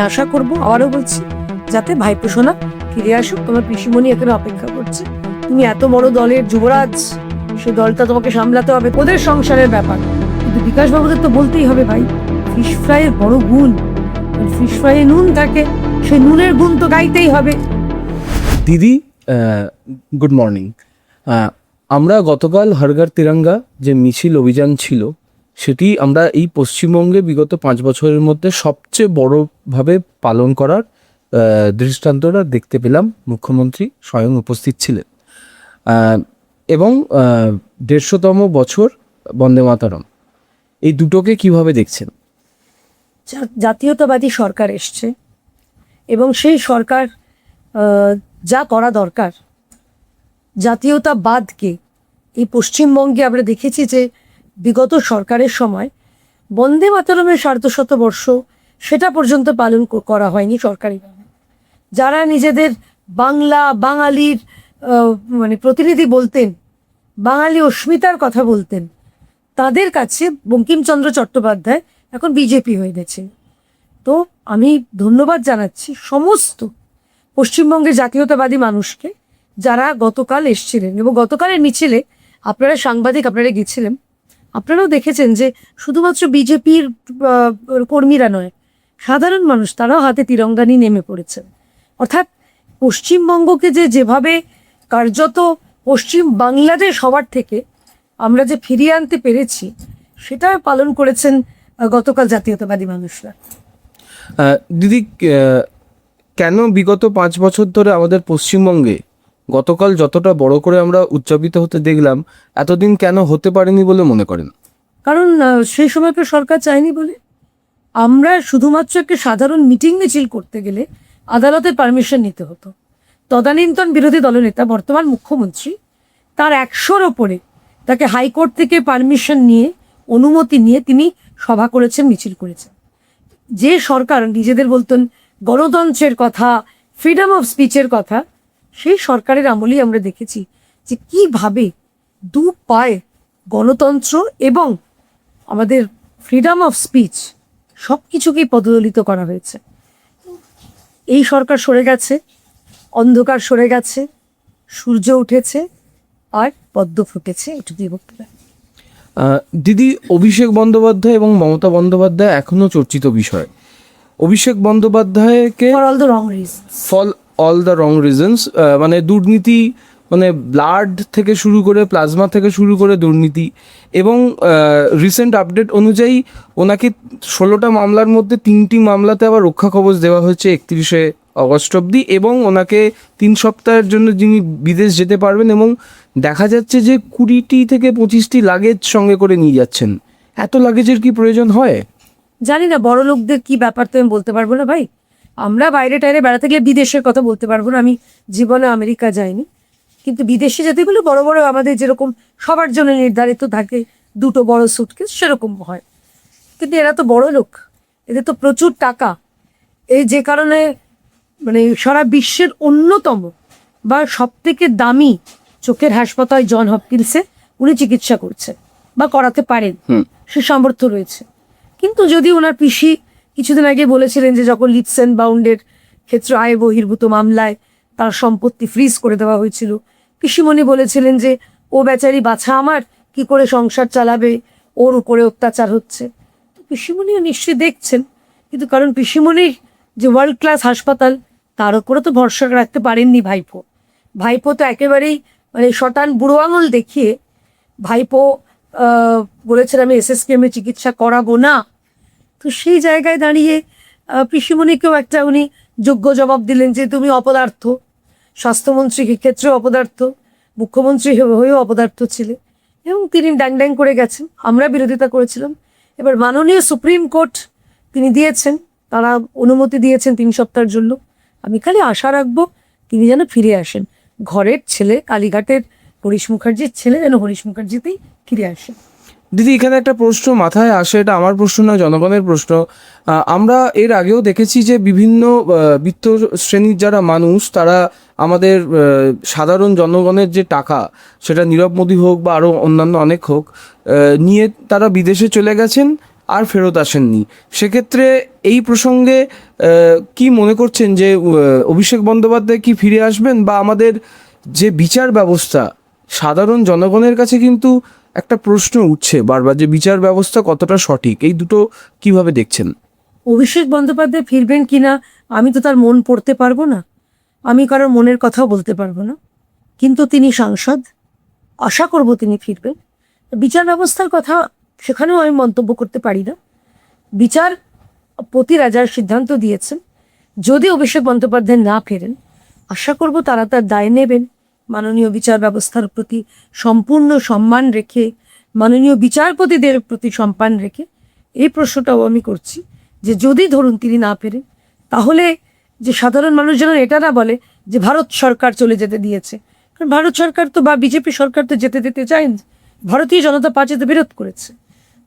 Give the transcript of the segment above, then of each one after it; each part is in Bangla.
আশা করব, আবারও বলছি, যাতে ভাইপো সোনা ফিরে আসুক। তোমার পিসিমণি এখানে অপেক্ষা করছে। তুমি এত বড় দলের যুবরাজ, সে দলটা তোমাকে সামলাতে হবে, ওদের সংসারের ব্যাপার। কিন্তু বিকাশ বাবুদের তো বলতেই হবে, ভাই ফিশ ফ্রাইয়ের বড় গুণ, ফিশ ফ্রাইয়ে নুন থাকে, সেই নুনের গুণ তো গাইতেই হবে। দিদি, গুড মর্নিং। আমরা গতকাল হর ঘর তিরঙ্গা যে মিছিল অভিযান ছিল, সেটি আমরা এই পশ্চিমবঙ্গে বিগত 5 বছরের মধ্যে সবচেয়ে বড়ভাবে পালন করার দৃষ্টান্তটা দেখতে পেলাম। মুখ্যমন্ত্রী স্বয়ং উপস্থিত ছিলেন এবং 150তম বছর বন্দে মাতরম, এই দুটোকে কিভাবে দেখছেন? জাতীয়তাবাদী সরকার এসছে এবং সেই সরকার যা করা দরকার, জাতীয়তাবাদকে এই পশ্চিমবঙ্গে আমরা দেখেছি যে বিগত সরকারের সময় বন্দে মাতরমের 150 বর্ষ সেটা পর্যন্ত পালন করা হয়নি সরকারিভাবে। যারা নিজেদের বাংলা বাঙালির মানে প্রতিনিধি বলতেন, বাঙালি অস্মিতার কথা বলতেন, তাদের কাছে বঙ্কিমচন্দ্র চট্টোপাধ্যায় এখন বিজেপি হয়ে গেছে। তো আমি ধন্যবাদ জানাচ্ছি সমস্ত পশ্চিমবঙ্গের জাতীয়তাবাদী মানুষকে যারা গতকাল এসেছিলেন। এবং গতকালের মিছিলে আপনারা সাংবাদিক, আপনারা গেছিলেন, আপনারাও দেখেছেন যে শুধুমাত্র বিজেপির কর্মীরা নয়, সাধারণ মানুষ তারাও হাতে তিরঙ্গা নিয়ে নেমে পড়েছেন। অর্থাৎ পশ্চিমবঙ্গকে যেভাবে কার্যত পশ্চিম বাংলাদেশ হওয়ার থেকে আমরা যে ফিরিয়ে আনতে পেরেছি, সেটা পালন করেছেন গতকাল জাতীয়তাবাদী মানুষরা। দিদি, কেন বিগত 5 বছর ধরে আমাদের পশ্চিমবঙ্গে গতকাল যতটা বড় করে আমরা উদযাপিত হতে দেখলাম, এতদিন কেন হতে পারেনি বলে মনে করেন? কারণ সেই সময়কার সরকার চায়নি বলে। আমরা শুধুমাত্র একটা সাধারণ মিটিং মিছিল করতে গেলে আদালতের পারমিশন নিতে হতো। তদানীন্তন বিরোধী দলনেতা বর্তমান মুখ্যমন্ত্রী তার 100-র ওপরে তাকে হাইকোর্ট থেকে পারমিশন নিয়ে, অনুমতি নিয়ে তিনি সভা করেছেন, মিছিল করেছেন। যে সরকার নিজেদের বলতেন গণতন্ত্রের কথা, ফ্রিডম অফ স্পিচের কথা, সেই সরকারের আমলেই আমরা দেখেছি যে কিভাবে দু পায়ে গণতন্ত্র এবং আমাদের ফ্রিডম অফ স্পিচ সব কিছুকেই পদদলিত করা হয়েছে। এই সরকার সরে গেছে, অন্ধকার সরে গেছে, সূর্য উঠেছে আর পদ্ম ফুটেছে, এটুকুই বক্তব্য। দিদি, অভিষেক বন্দ্যোপাধ্যায় এবং মমতা বন্দ্যোপাধ্যায় এখনো চর্চিত বিষয়। অভিষেক বন্দ্যোপাধ্যায়কে for all the wrong reasons, মানে দুর্নীতি, মানে ব্লাড থেকে শুরু করে প্লাজমা থেকে শুরু করে দুর্নীতি, এবং রিসেন্ট আপডেট অনুযায়ী ওনাকে 16টা মামলার মধ্যে 3টি মামলাতে আবার রক্ষা কবচ দেওয়া হয়েছে 31শে অগস্ট অবধি, এবং ওনাকে 3 সপ্তাহের জন্য যিনি বিদেশ যেতে পারবেন, এবং দেখা যাচ্ছে যে 20টি থেকে 25টি লাগেজ সঙ্গে করে নিয়ে যাচ্ছেন। এত লাগেজের কি প্রয়োজন হয়? জানি না, বড় লোকদের কি ব্যাপার তো আমি বলতে পারবো না ভাই। আমরা বাইরে টাইরে বেড়াতে গেলে বিদেশের কথা বলতে পারবো না। আমি জীবনে আমেরিকা যাইনি, কিন্তু বিদেশে যেতে গেলে বড় বড় আমাদের যেরকম সবার জন্য নির্ধারিত থাকে 2টো বড় সুটকেস, সেরকম হয়। কিন্তু এরা তো বড় লোক, এদের তো প্রচুর টাকা। এই যে কারণে মানে সারা বিশ্বের অন্যতম বা সব থেকে দামি চোখের হাসপাতাল জন হপকিন্সে উনি চিকিৎসা করছেন বা করাতে পারেন, সে সামর্থ্য রয়েছে। কিন্তু যদি ওনার পিসি কিছুদিন আগে বলেছিলেন যে যখন লিপস অ্যান্ড বাউন্ডের ক্ষেত্রে আয় বহির্ভূত মামলায় তার সম্পত্তি ফ্রিজ করে দেওয়া হয়েছিল, পিসিমণি বলেছিলেন যে ও বেচারি বাছা আমার কি করে সংসার চালাবে, ওর উপরে অত্যাচার হচ্ছে। তো পিসিমণিও নিশ্চয়ই দেখছেন, কিন্তু কারণ পিসিমণির যে ওয়ার্ল্ড ক্লাস হাসপাতাল, তার উপরে তো ভরসা রাখতে পারেননি ভাইপো। ভাইপো তো একেবারেই মানে শটান বুড়ো আঙুল দেখিয়ে ভাইপো বলেছেন আমি SSKM-এ চিকিৎসা করাবো না। তো সেই জায়গায় দাঁড়িয়ে পিসিমণিকেও একটা উনি যোগ্য জবাব দিলেন যে তুমি অপদার্থ, স্বাস্থ্যমন্ত্রীর ক্ষেত্রেও অপদার্থ, মুখ্যমন্ত্রী হয়েও অপদার্থ ছিলেন, এবং তিনি ড্যাং ড্যাং করে গেছেন। আমরা বিরোধিতা করেছিলাম। এবার মাননীয় সুপ্রিম কোর্ট তিনি দিয়েছেন, তারা অনুমতি দিয়েছেন 3 সপ্তাহের জন্য। আমি খালি আশা রাখবো তিনি যেন ফিরে আসেন। ঘরের ছেলে, কালীঘাটের হরিশ মুখার্জির ছেলে যেন হরিশ মুখার্জিতেই ফিরে আসেন। দিদি, এখানে একটা প্রশ্ন মাথায় আসে, এটা আমার প্রশ্ন না, জনগণের প্রশ্ন। আমরা এর আগেও দেখেছি যে বিভিন্ন বিত্ত শ্রেণীর যারা মানুষ, তারা আমাদের সাধারণ জনগণের যে টাকা, সেটা নীরব মোদী হোক বা আরও অন্যান্য অনেক হোক, নিয়ে তারা বিদেশে চলে গেছেন, আর ফেরত আসেননি। সেক্ষেত্রে এই প্রসঙ্গে কি মনে করছেন যে অভিষেক বন্দ্যোপাধ্যায় কি ফিরে আসবেন, বা আমাদের যে বিচার ব্যবস্থা, সাধারণ জনগণের কাছে কিন্তু একটা প্রশ্ন উঠছে বারবার যে বিচার ব্যবস্থা কতটা সঠিক, এই দুটো কিভাবে দেখছেন? অভিষেক বন্দ্যোপাধ্যায় ফিরবেন কিনা আমি তো তার মন পড়তে পারবো না, আমি কারোর মনের কথাও বলতে পারবো না, কিন্তু তিনি সাংসদ, আশা করব তিনি ফিরবেন। বিচার ব্যবস্থার কথা সেখানেও আমি মন্তব্য করতে পারি না। বিচারপতিরা যার সিদ্ধান্ত দিয়েছেন, যদি অভিষেক বন্দ্যোপাধ্যায় না ফেরেন, আশা করব তারা তার দায় নেবেন। মাননীয় বিচার ব্যবস্থার প্রতি সম্পূর্ণ সম্মান রেখে, মাননীয় বিচারপতিদের প্রতি সম্মান রেখে এই প্রশ্নটাও আমি করছি যে যদি ধরুন তিনি না ফেরেন, তাহলে যে সাধারণ মানুষ যেন এটা না বলে যে ভারত সরকার চলে যেতে দিয়েছে, কারণ ভারত সরকার তো বা বিজেপি সরকার তো যেতে দিতে চায়নি, ভারতীয় জনতা পার্টি তো বিরোধ করেছে।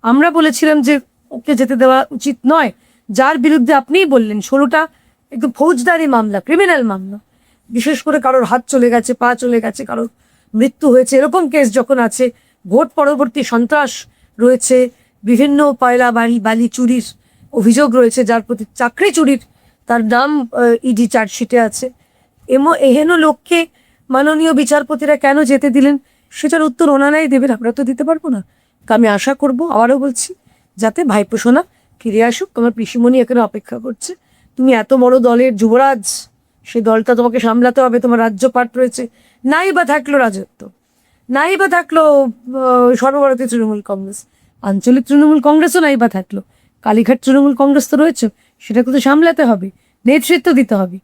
আমরা বলেছিলাম যে ওকে যেতে দেওয়া উচিত নয়, যার বিরুদ্ধে আপনিই বললেন 16টা একদম ফৌজদারি মামলা, ক্রিমিনাল মামলা, বিশেষ করে কারোর হাত চলে গেছে, পা চলে গেছে, কারোর মৃত্যু হয়েছে, এরকম কেস যখন আছে, ভোট পরবর্তী সন্ত্রাস রয়েছে, বিভিন্ন কয়লা বালি চুরির অভিযোগ রয়েছে, যার প্রতি চাকরি চুরির তার নাম ইডি চার্জশিটে আছে, এহেন লোককে মাননীয় বিচারপতিরা কেন যেতে দিলেন সেটার উত্তর ওনারাই দেবেন, আমরা তো দিতে পারবো না। তা আমি আশা করব, আবারও বলছি, যাতে ভাইপো সোনা ফিরে আসুক। তোমার পিসিমণি এখানে অপেক্ষা করছে, তুমি এত বড় দলের যুবরাজ, সেই দলটা তোমাকে সামলাতে হবে, তোমার রাজ্য পাঠ রয়েছে, নাই বা থাকলো রাজত্ব, নাই বা থাকলো সর্বভারতীয় তৃণমূল কংগ্রেস, আঞ্চলিক তৃণমূল কংগ্রেসও নাই বা থাকলো, কালীঘাট তৃণমূল কংগ্রেস তো রয়েছে, সেটাকে তো সামলাতে হবে, নেতৃত্ব দিতে হবে।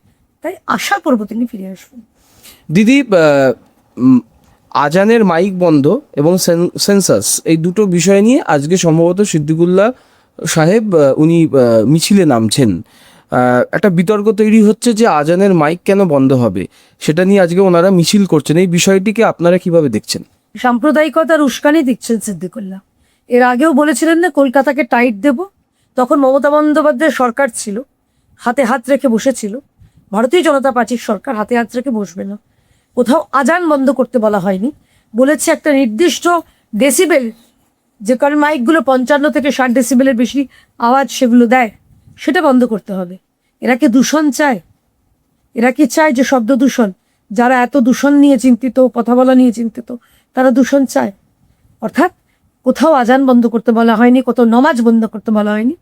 তাই আশা করবো তিনি ফিরে আসবেন। দিদি, আজানের মাইক বন্ধ এবং সেন্সাস, এই দুটো বিষয় নিয়ে আজকে সম্ভবত সিদ্দিকুল্লাহ সাহেব উনি মিছিলে নামছেন। একটা বিতর্ক তৈরি হচ্ছে যে আজানের মাইক কেন বন্ধ হবে, সেটা নিয়ে আজকে ওনারা মিছিল করছেন। এই বিষয়টিকে আপনারা কিভাবে দেখছেন? সাম্প্রদায়িকতার উস্কানি দিচ্ছেন সিদ্দিকুল্লাহ। এর আগেও বলেছিলেন না কলকাতাকে টাইট দেব, তখন মমতা বন্দ্যোপাধ্যায়ের সরকার ছিল, হাতে হাত রেখে বসেছিল, ভারতীয় জনতা পার্টির সরকার হাতে হাত রেখে বসবে না। কোথাও আজান বন্ধ করতে বলা হয়নি, বলেছে একটা নির্দিষ্ট ডেসিবেল, যে কারণ মাইকগুলো 55 থেকে 60 ডেসিবেলের বেশি আওয়াজ সেগুলো দেয়, সেটা বন্ধ করতে হবে। এরা কি দূষণ চায়? এরা কি চায় যে শব্দ দূষণ? যারা এত দূষণ নিয়ে চিন্তিত, কথা বলা নিয়ে চিন্তিত, তারা দূষণ চায়? অর্থাৎ কোথাও আজান বন্ধ করতে বলা হয়নি, কোথাও নমাজ বন্ধ করতে বলা হয়নি।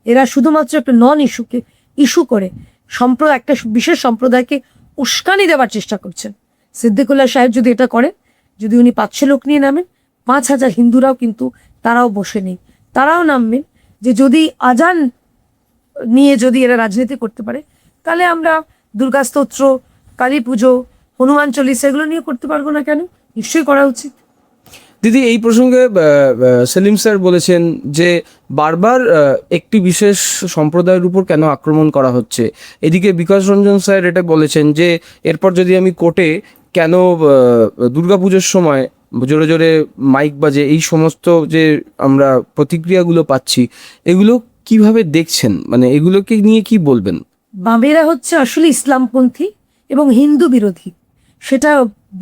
এরা শুধুমাত্র একটা নন ইস্যুকে ইস্যু করে একটা বিশেষ সম্প্রদায়কে উস্কানি দেওয়ার চেষ্টা করছেন। সিদ্দিকুল্লাহ সাহেব যদি এটা করেন, যদি উনি 500 লোক নিয়ে নামেন, 5000 হিন্দুরাও কিন্তু তারাও বসে নেই, তারাও নামবেন। যে যদি আজান নিয়ে যদি এরা রাজনীতি করতে পারে, তাহলে আমরা দুর্গা স্তোত্র, কালী পুজো, হনুমান চল্লিশা এগুলো নিয়ে করতে পারবো না কেন? নিশ্চয়ই করা উচিত। দিদি, এই প্রসঙ্গে সেলিম স্যার বলেছেন যে বারবার একটি বিশেষ সম্প্রদায়ের উপর কেন আক্রমণ করা হচ্ছে। এদিকে বিকাশ রঞ্জন স্যার এটা বলেছেন যে এরপর যদি আমি কোর্টে কেন দুর্গাপুজোর সময় জোরে জোরে মাইক বাজে, এই সমস্ত যে আমরা প্রতিক্রিয়াগুলো পাচ্ছি, এগুলো কিভাবে দেখছেন? মানে এগুলোকে নিয়ে কি বলবেন? বামেরা হচ্ছে আসলে ইসলামপন্থী এবং হিন্দু বিরোধী, সেটা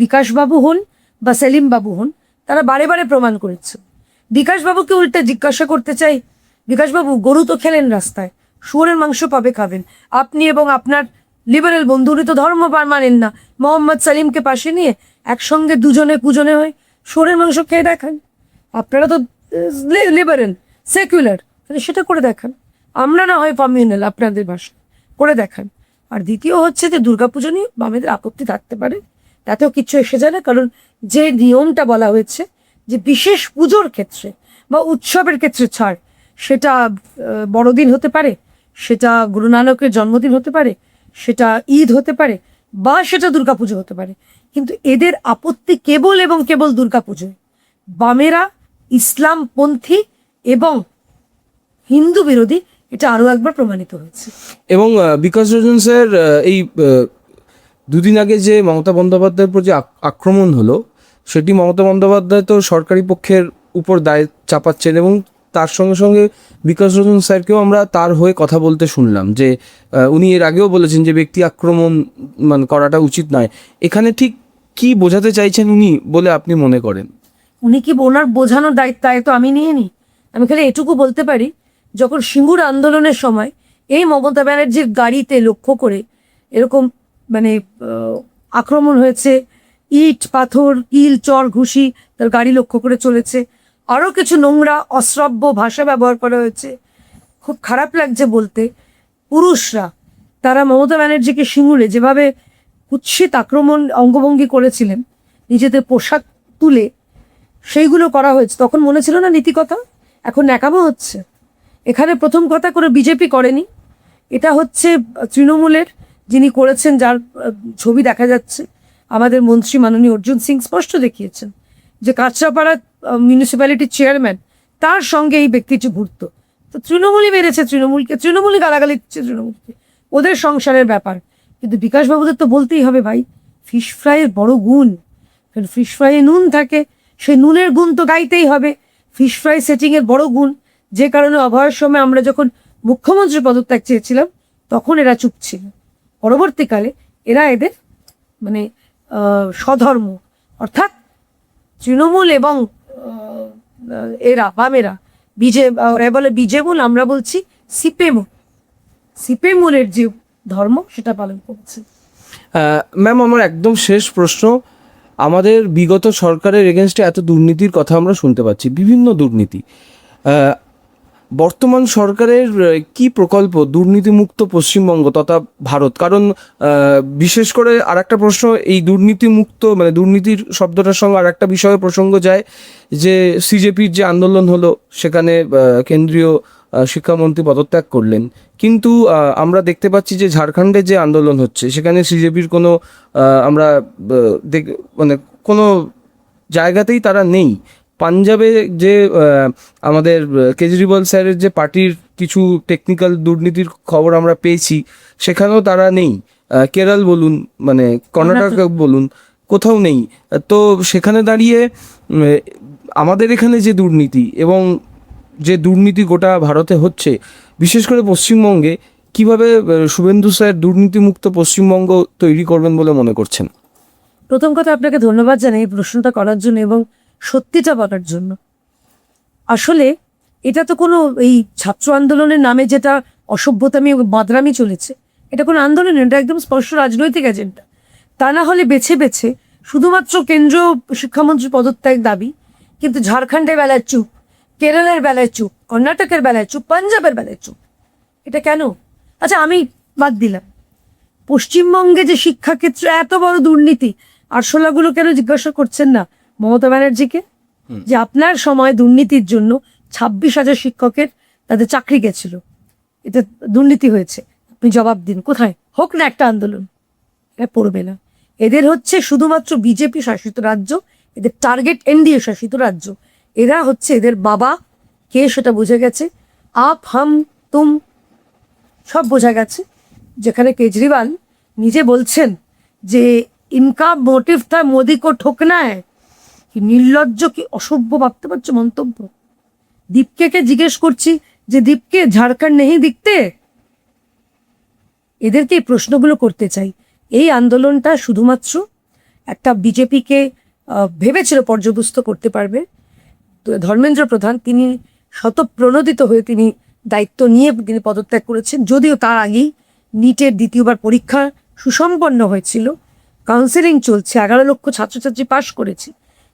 বিকাশবাবু হন বা সেলিম বাবু হন, তারা বারে বারে প্রমাণ করেছে। বিকাশবাবুকে উল্টে জিজ্ঞাসা করতে চাই, বিকাশবাবু গরু তো খেলেন রাস্তায়, শুয়োরের মাংস পাবে খাবেন? আপনি এবং আপনার লিবারেল বন্ধু, উনি তো ধর্ম মানেন না, মোহাম্মদ সালিমকে পাশে নিয়ে একসঙ্গে দুজনে কুজনে হয়ে শুয়োরের মাংস খেয়ে দেখান। আপনারা তো লিবারেল সেকুলার, তাহলে সেটা করে দেখান। আমরা না হয় কমিউনাল, আপনাদের ভাষা করে দেখান। আর দ্বিতীয় হচ্ছে যে দুর্গাপুজো নিয়ে বামেদের আপত্তি থাকতে পারে, তাতেও কিচ্ছু এসে যায় না, কারণ যে নিয়মটা বলা হয়েছে যে বিশেষ পুজোর ক্ষেত্রে বা উৎসবের ক্ষেত্রে ছাড়, সেটা বড়দিন হতে পারে, সেটা গুরু নানকের জন্মদিন হতে পারে, সেটা ঈদ হতে পারে, বা সেটা দুর্গাপুজো হতে পারে, কিন্তু এদের আপত্তি কেবল এবং কেবল দুর্গাপুজোয়। বামেরা ইসলামপন্থী এবং হিন্দু বিরোধী, এটা আরো একবার প্রমাণিত হয়েছে। এবং বিকাশ রঞ্জন স্যার এই দুদিন আগে যে মমতা বন্দ্যোপাধ্যায়ের উপর যে আক্রমণ হলো, সেটি মমতা বন্দ্যোপাধ্যায় তো সরকারি পক্ষের উপর দায় চাপাচ্ছেন, এবং তার সঙ্গে সঙ্গে বিকাশ রঞ্জন স্যারকেও আমরা তার হয়ে কথা বলতে শুনলাম যে উনি এর আগেও বলেছেন যে ব্যক্তি আক্রমণ করাটা উচিত নয়। এখানে ঠিক কি বোঝাতে চাইছেন উনি বলে আপনি মনে করেন? উনি কি ওনার বোঝানোর দায়িত্ব আমি নিয়ে নিই? আমি খালি এটুকু বলতে পারি যখন সিঙ্গুর আন্দোলনের সময় এই মমতা ব্যানার্জির গাড়িতে লক্ষ্য করে এরকম মানে আক্রমণ হয়েছে, ইট পাথর কিল চর ঘুষি তার গাড়ি লক্ষ্য করে চলেছে, আরও কিছু নোংরা অশ্রাব্য ভাষা ব্যবহার করা হয়েছে। খুব খারাপ লাগছে বলতে, পুরুষরা তারা মমতা ব্যানার্জিকে সিঙ্গুরে যেভাবে কুৎসিত আক্রমণ অঙ্গভঙ্গি করেছিলেন নিজেদের পোশাক তুলে, সেইগুলো করা হয়েছে। তখন মনে ছিল না নীতিকথা, এখন ন্যাকামো হচ্ছে। এখানে প্রথম কথা করে বিজেপি করেনি, এটা হচ্ছে তৃণমূলের যিনি করেছেন, যার ছবি দেখা যাচ্ছে। আমাদের মন্ত্রী মাননীয় অর্জুন সিং স্পষ্ট দেখিয়েছেন যে কাঁচরাপাড়া মিউনিসিপ্যালিটির চেয়ারম্যান, তার সঙ্গে এই ব্যক্তিটি ঘুরত। তো তৃণমূলই মেরেছে তৃণমূলকে, তৃণমূলই গালাগালি দিচ্ছে তৃণমূলকে, ওদের সংসারের ব্যাপার। কিন্তু বিকাশবাবুদের তো বলতেই হবে ভাই, ফিশ ফ্রাইয়ের বড় গুণ, কারণ ফিশ ফ্রাইয়ে নুন থাকে, সেই নুনের গুণ তো গাইতেই হবে। ফিশ ফ্রাই সেটিংয়ের বড় গুণ, যে কারণে অভয়ের সময় আমরা যখন মুখ্যমন্ত্রী পদত্যাগ চেয়েছিলাম তখন এরা চুপ ছিল। পরবর্তীকালে এরা এদের মানে স্বধর্ম, অর্থাৎ তৃণমূল এবং এরা বামেরা এরা বলে বিজেমূল, আমরা বলছি সিপেমূল, সিপেমূলের যে ধর্ম সেটা পালন করছে। ম্যাম, আমার একদম শেষ প্রশ্ন, আমাদের বিগত সরকারের এগেনস্টে এত দুর্নীতির কথা আমরা শুনতে পাচ্ছি, বিভিন্ন দুর্নীতি, বর্তমান সরকারের কি প্রকল্প দুর্নীতিমুক্ত পশ্চিমবঙ্গ তথা ভারত? কারণ বিশেষ করে আর একটা প্রশ্ন, এই দুর্নীতিমুক্ত মানে দুর্নীতির শব্দটার সঙ্গে আর একটা বিষয়ে প্রসঙ্গ যায় যে সিজেপির যে আন্দোলন হলো সেখানে কেন্দ্রীয় শিক্ষামন্ত্রী পদত্যাগ করলেন, কিন্তু আমরা দেখতে পাচ্ছি যে ঝাড়খণ্ডে যে আন্দোলন হচ্ছে সেখানে সিজেপির কোনো আমরা মানে কোনো জায়গাতেই তারা নেই। পাঞ্জাবে যে আমাদের কেজরিওয়াল স্যারের যে পার্টির কিছু টেকনিক্যাল দুর্নীতির খবর আমরা পেয়েছি সেখানেও তারা নেই। কেরল বলুন, মানে কর্ণাটক বলুন, কোথাও নেই। তো সেখানে দাঁড়িয়ে আমাদের এখানে যে দুর্নীতি এবং যে দুর্নীতি গোটা ভারতে হচ্ছে, বিশেষ করে পশ্চিমবঙ্গে, কিভাবে শুভেন্দু স্যার দুর্নীতিমুক্ত পশ্চিমবঙ্গ তৈরি করবেন বলে মনে করছেন? প্রথম কথা আপনাকে ধন্যবাদ জানাই এই প্রশ্নটা করার জন্য এবং সত্যিটা বলার জন্য। আসলে এটা তো কোনো এই ছাত্র আন্দোলনের নামে যেটা অসভ্যতামি বাদরামি চলেছে, এটা কোনো আন্দোলন, এটা একদম স্পষ্ট রাজনৈতিক এজেন্ডা। তা না হলে বেছে বেছে শুধুমাত্র কেন্দ্রীয় শিক্ষামন্ত্রী পদত্যাগ দাবি, কিন্তু ঝাড়খণ্ডের বেলায় চুপ, কেরলের বেলায় চুপ, কর্ণাটকের বেলায় চুপ, পাঞ্জাবের বেলায় চুপ। এটা কেন? আচ্ছা আমি বাদ দিলাম, পশ্চিমবঙ্গে যে শিক্ষাক্ষেত্রে এত বড় দুর্নীতি, আরশোলাগুলো কেন জিজ্ঞাসা করছেন না মমতা ব্যানার্জিকে যে আপনার সময় দুর্নীতির জন্য 26,000 শিক্ষকের তাদের চাকরি গেছিল, এটা দুর্নীতি হয়েছে, আপনি জবাব দিন। কোথায়? হোক না একটা আন্দোলন, এটা পড়বে না। এদের হচ্ছে শুধুমাত্র বিজেপি শাসিত রাজ্য, এদের টার্গেট এনডিএ শাসিত রাজ্য, এরা হচ্ছে এদের বাবা কে সেটা বুঝে গেছে, আপ হাম তুম সব বোঝা গেছে। যেখানে কেজরিওয়াল নিজে বলছেন যে ইনকা মোটিভ থা মোদি কো ঠোকনা হ্যায়, কি নির্লজ্জ, কি অসভ্য ভাবতে পারছো মন্তব্য। দীপকে জিজ্ঞেস করছি যে দীপকে ঝাড়খণ্ড নেই দিখতে, এদেরকে এই প্রশ্নগুলো করতে চাই। এই আন্দোলনটা শুধুমাত্র একটা বিজেপিকে ভেবেছিল পর্যবস্ত করতে পারবে। ধর্মেন্দ্র প্রধান তিনি শতপ্রণোদিত হয়ে তিনি দায়িত্ব নিয়ে তিনি পদত্যাগ করেছেন, যদিও তার আগেই নিটের দ্বিতীয়বার পরীক্ষা সুসম্পন্ন হয়েছিল, কাউন্সেলিং চলছে, 11 লক্ষ ছাত্রছাত্রী পাশ করেছে।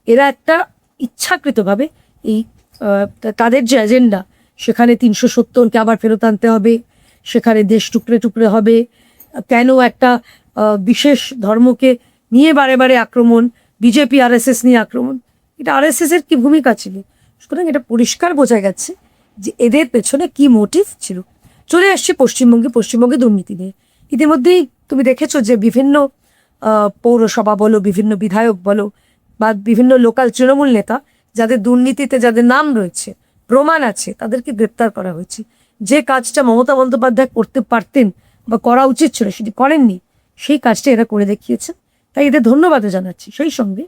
এরা একটা ইচ্ছাকৃতভাবে এই তাদের যে এজেন্ডা, সেখানে 370কে আবার ফেরত আনতে হবে, সেখানে দেশ টুকরে টুকরে হবে, কেন একটা বিশেষ ধর্মকে নিয়ে বারে বারে আক্রমণ, বিজেপি আরএসএস নিয়ে আক্রমণ, এটা আরএসএস এর কি ভূমিকা ছিল? সুতরাং এটা পরিষ্কার বোঝা গেছে যে এদের পেছনে কি মোটিভ ছিল। চলে আসছে পশ্চিমবঙ্গে দুর্নীতি নিয়ে। ইতিমধ্যেই তুমি দেখেছো যে বিভিন্ন পৌরসভা বলো, বিভিন্ন বিধায়ক বলো, বা বিভিন্ন লোকাল তৃণমূল নেতা যাদের দুর্নীতিতে যাদের নাম রয়েছে, প্রমাণ আছে, তাদেরকে গ্রেপ্তার করা হয়েছে। যে কাজটা মমতা বন্দ্যোপাধ্যায় করতে পারতেন বা করা উচিত ছিল সেটি করেননি, সেই কাজটা এরা করে দেখিয়েছে, তাই এদের ধন্যবাদও জানাচ্ছি। সেই সঙ্গে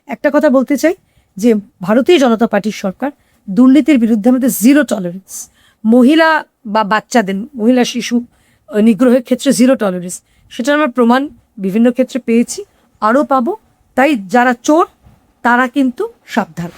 একটা কথা বলতে চাই যে ভারতীয় জনতা পার্টির সরকার দুর্নীতির বিরুদ্ধে আমাদের জিরো টলারেন্স, মহিলা বা বাচ্চাদের, মহিলা শিশু নিগ্রহের ক্ষেত্রে জিরো টলারেন্স, সেটা আমরা প্রমাণ বিভিন্ন ক্ষেত্রে পেয়েছি, আরও পাবো। তাই যারা চোর তারা কিন্তু সাবধান।